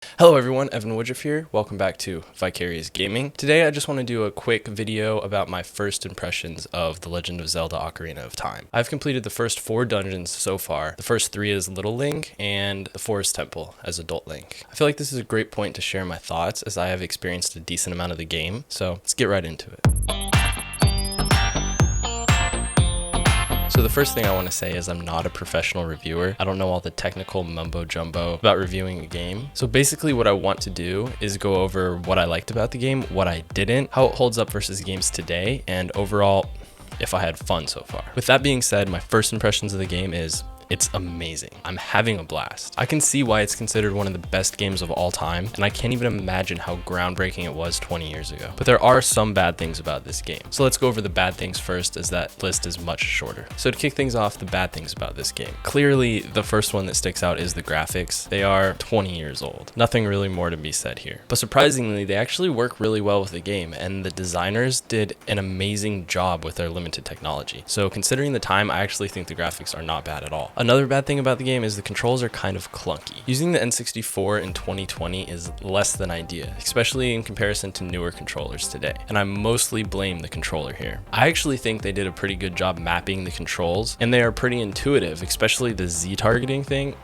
Hello everyone, Evan Woodruff here. Welcome back to Vicarious Gaming. Today I just want to do a quick video about my first impressions of The Legend of Zelda Ocarina of Time. I've completed the first 4 dungeons so far. The first 3 as Little Link and the Forest Temple as Adult Link. I feel like this is a great point to share my thoughts as I have experienced a decent amount of the game, so let's get right into it. So the first thing I want to say is I'm not a professional reviewer. I don't know all the technical mumbo jumbo about reviewing a game. So basically what I want to do is go over what I liked about the game, what I didn't, how it holds up versus games today, and overall if I had fun so far. With that being said, my first impressions of the game is it's amazing. I'm having a blast. I can see why it's considered one of the best games of all time, and I can't even imagine how groundbreaking it was 20 years ago. But there are some bad things about this game. So let's go over the bad things first, as that list is much shorter. So to kick things off, the bad things about this game. Clearly, the first one that sticks out is the graphics. They are 20 years old. Nothing really more to be said here. But surprisingly, they actually work really well with the game, and the designers did an amazing job with their limited technology. So considering the time, I actually think the graphics are not bad at all. Another bad thing about the game is the controls are kind of clunky. Using the N64 in 2020 is less than ideal, especially in comparison to newer controllers today, and I mostly blame the controller here. I actually think they did a pretty good job mapping the controls, and they are pretty intuitive, especially the Z targeting thing.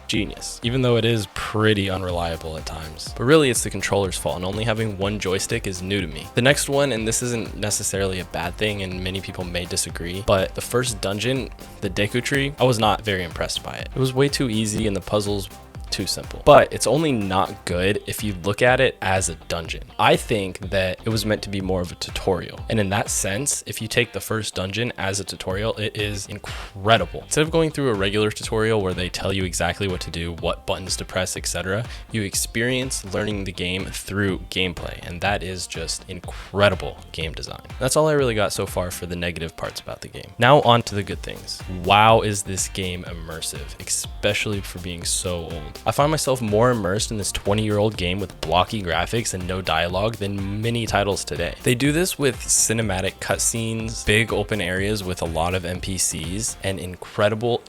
Genius, even though it is pretty unreliable at times. But really it's the controller's fault, and only having one joystick is new to me. The next one, and this isn't necessarily a bad thing and many people may disagree, but the first dungeon, the Deku Tree, I was not very impressed by it. It was way too easy and the puzzles too simple. But it's only not good if you look at it as a dungeon. I think that it was meant to be more of a tutorial. And in that sense, if you take the first dungeon as a tutorial, it is incredible. Instead of going through a regular tutorial where they tell you exactly what to do, what buttons to press, etc., you experience learning the game through gameplay. And that is just incredible game design. That's all I really got so far for the negative parts about the game. Now on to the good things. Wow, is this game immersive, especially for being so old. I find myself more immersed in this 20-year-old game with blocky graphics and no dialogue than many titles today. They do this with cinematic cutscenes, big open areas with a lot of NPCs, and incredible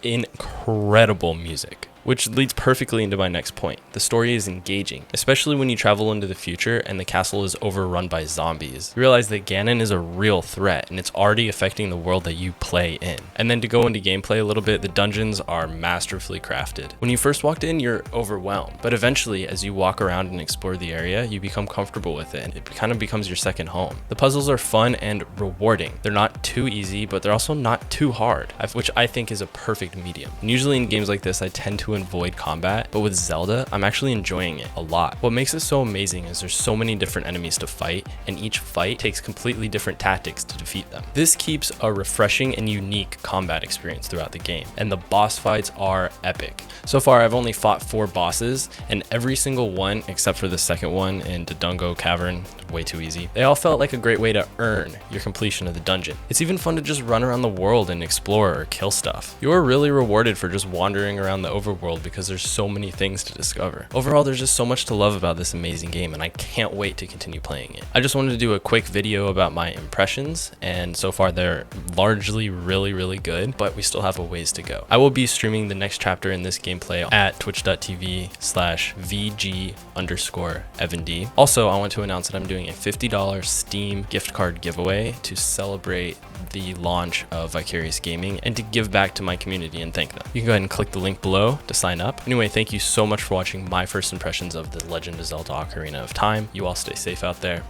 music. Which leads perfectly into my next point. The story is engaging, especially when you travel into the future and the castle is overrun by zombies. You realize that Ganon is a real threat and it's already affecting the world that you play in. And then to go into gameplay a little bit, the dungeons are masterfully crafted. When you first walked in, you're overwhelmed, but eventually as you walk around and explore the area, you become comfortable with it and it kind of becomes your second home. The puzzles are fun and rewarding. They're not too easy, but they're also not too hard, which I think is a perfect medium. And usually in games like this, I tend to avoid combat, but with Zelda, I'm actually enjoying it a lot. What makes it so amazing is there's so many different enemies to fight, and each fight takes completely different tactics to defeat them. This keeps a refreshing and unique combat experience throughout the game, and the boss fights are epic. So far, I've only fought 4 bosses, and every single one, except for the second one in Dodongo Cavern, way too easy, they all felt like a great way to earn your completion of the dungeon. It's even fun to just run around the world and explore or kill stuff. You are really rewarded for just wandering around the overworld because there's so many things to discover. Overall, there's just so much to love about this amazing game, and I can't wait to continue playing it. I just wanted to do a quick video about my impressions, and so far they're largely really good, but we still have a ways to go. I will be streaming the next chapter in this gameplay at twitch.tv/VG_EvanD. Also, I want to announce that I'm doing a $50 Steam gift card giveaway to celebrate the launch of Vicarious Gaming and to give back to my community and thank them. You can go ahead and click the link below to sign up. Anyway, thank you so much for watching my first impressions of The Legend of Zelda Ocarina of Time. You all stay safe out there,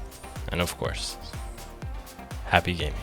and of course, happy gaming.